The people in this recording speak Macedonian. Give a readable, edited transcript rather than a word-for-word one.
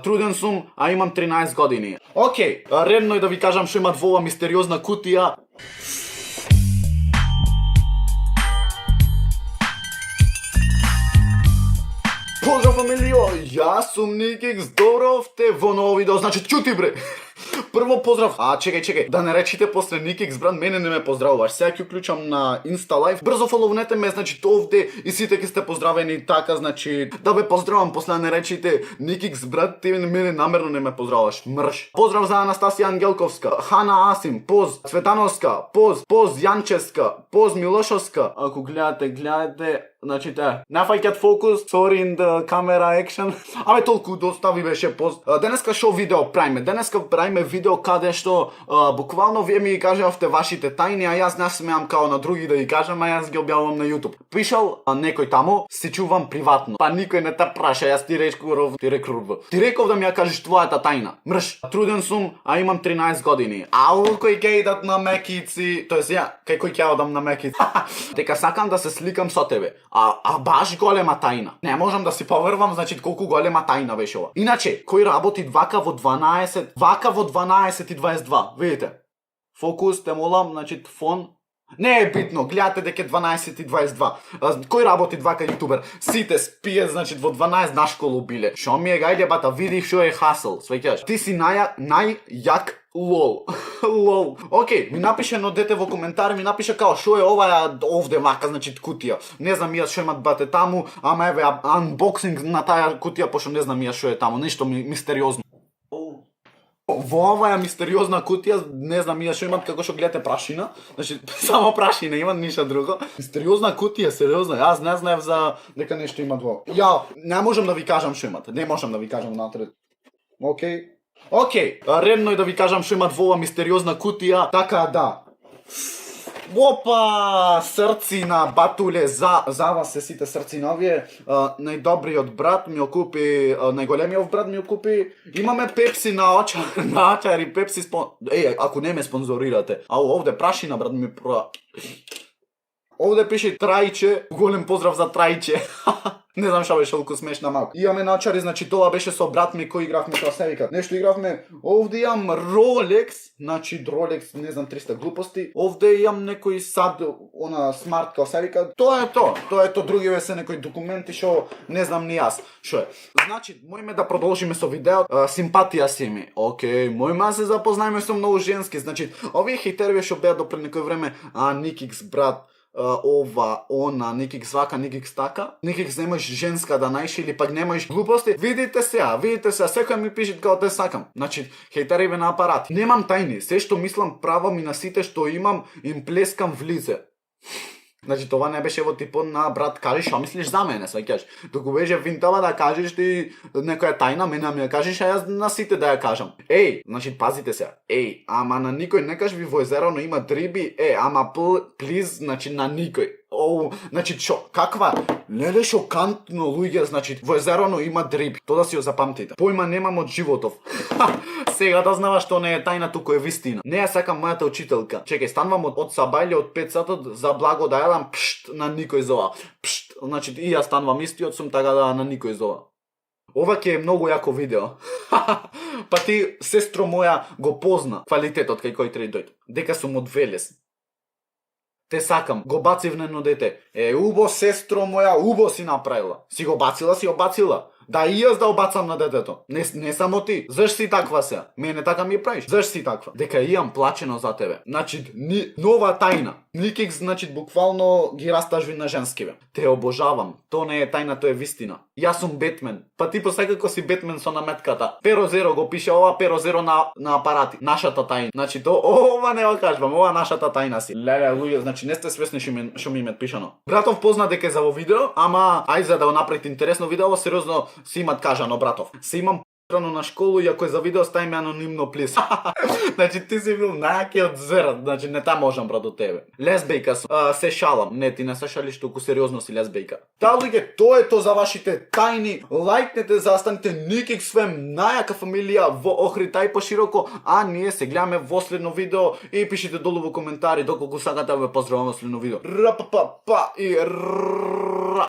Труден сум, а имам 13 години. Океј, редно е да ви кажам што имат во ова мистериозна кутија. Поздрав фамилио, јас сум Никикс, добро сте во ново видео, значи чути бре. Прво поздрав, чекај, да не речите после Никикс брат, мене не ме поздравуваш. Сега ќе уклучам на Инста лайв. Брзо фоловнете ме, значи овде и сите ќе сте поздравени така, значи да ве поздравам, после не речите Никикс брат, ти мене намерно не ме поздравуваш. Мрш. Поздрав за Анастасија Ангелковска, Хана Асим, поз Цветановска, поз Јанческа, поз Милошовска. Ако гледате, значи нафаќат фокус, sorry in the camera action. Абе толку достави беше поз. Денеска шо видео правиме? Денеска правиме видео каде што буквално вие ми ги кажавте вашите тајни, а јас не смеам као на други да ги кажам, а јас ги објавувам на YouTube. Пишал некој таму, си чувам приватно. Па никој не те праша, јас ти реков да ми ја кажеш твојата тајна. Мрш, труден сум, а имам 13 години. Ау, кој ќе идат на мекици, тоест ја, кој ќе одам на мекици. Дека сакам да се сликам со тебе. А баш голема тајна. Не можам да си поверувам, значи колку голема тајна беше ова. Иначе, кој работи вака во 12 и 22, видите? Фокус, те молам, значи фон. Не е битно, гледате дека 12 и 22. Кој работи вака јутубер? Сите спијат, значи во 12 на школу биле. Шо ми е гајде бата, видих шо е хасл, свеќаш. Ти си најјак лол. Лол. Океј, ми напише едно дете во коментари, ми напише као шо е ова овде вака, значи кутија. Не знам јас шо имат бате таму, ама еве анбоксинг на таа кутија, пошто не знам јас шо е таму, нешто мистериозно. Во оваа мистериозна кутија, не знам ја што имат, како што гледате прашина. Значи, само прашина, има ништо друго. Мистериозна кутија, сериозно, јас не знаев за дека нешто имат во. Ја, не можам да ви кажам што имат. Не можам да ви кажам натред. Океј, редно е да ви кажам што имат во оваа мистериозна кутија, така да. Опа, срци на батуле, за вас се сите срци новие. Најдобриот брат ми окупи, најголемиот брат ми окупи. Имаме пепси на очар и пепси ако не ме спонзорирате. Ау, овде прашина брат ми Овде пише Трајче, голем поздрав за Трајче. Не знам што беше толку смешна малку. Имаме наочари, значи тоа беше со брат ми кој игравме, тоа се вика. Нешто игравме. Овде имам Rolex, значи Rolex, не знам 300 глупости. Овде имам некој сад, смарт као се вика. Тоа е тоа, другиве се некои документи што не знам ни јас. Што е? Значи, мојме да продолжиме со видео. Симпатија си ми. Океј, мојме се запознаеме со многу женски. Значи, овие хејтерви што беа до пред некој време, Никикс брат, ова, она, Никикс вака, Никикс така. Никикс немаш женска да најши или пак немаш глупости. Видите сега, секој ми пише као те сакам. Значи, хејтериве на апарат. Немам тајни, се што мислам правам и на сите што имам, им плескам в лице. Значи, това не беше во типот на брат, кажи што мислиш за мене, сваќаш. Докато беше винтова да кажеш ти некоја тајна, мене ми ја кажеш, а јас на сите да ја кажам. Значи, пазите се. Ама на никој не кажи ви во езеро, но има риби. Ама плиз, значи на никој. Значи, каква? Леле шокантно, луѓе, значи, во езероно има риби. Тоа да си ја запамтите. Појма немам од животов. Сега да знава што не е тајна, туку е вистина. Не ја сакам мојата учителка. Чекај, станвам од сабајле од 5 сатот за благо да јадам на никој зова. Значи, и јас станвам истиот сум, така да на никој зова. Ова ќе е многу јако видео. Па ти, сестро моја, го позна квалитетот кај кој треба дојде. Дека сум од Велес. Те сакам, го бацив на едно дете. Убо, сестро моја, убо си направила. Си го бацила. Да и јас да обацам на детето. Не само ти. Зашто си таква се? Мене така ми правиш. Зашто си таква? Дека имам плачено за тебе. Значи, нова тајна. Никикс, значи, буквално ги растажви на женскиве. Те обожавам. То не е тајна, то е вистина. Јас сум Бетмен. Па ти посекако си Бетмен со наметката. Перо зеро го пише ова, перо зеро на апарати. Нашата тајна. Значи, ова не го кажбам, ова нашата тајна си. Леле, луѓе, значи не сте свесни што ми имат пишано. Братов позна дека е за во видео, ама ај за да го направите интересно видео, сериозно си имат кажано, братов. Се имам рано на школу и ако е за видео ставиме анонимно плис. Значи ти си бил најакиот зверат, значи не та можам брат од тебе. Лесбејка сум, се шалам. Не, ти не се шалиш, толку сериозно си лесбејка. Луѓе, тоа е тоа за вашите тајни. Лајкнете за останете Никикс свем најака фамилија во Охрита и пошироко, а ние се гледаме во следно видео и пишите долу во коментари доколку сакате да ве поздравам во следно видео.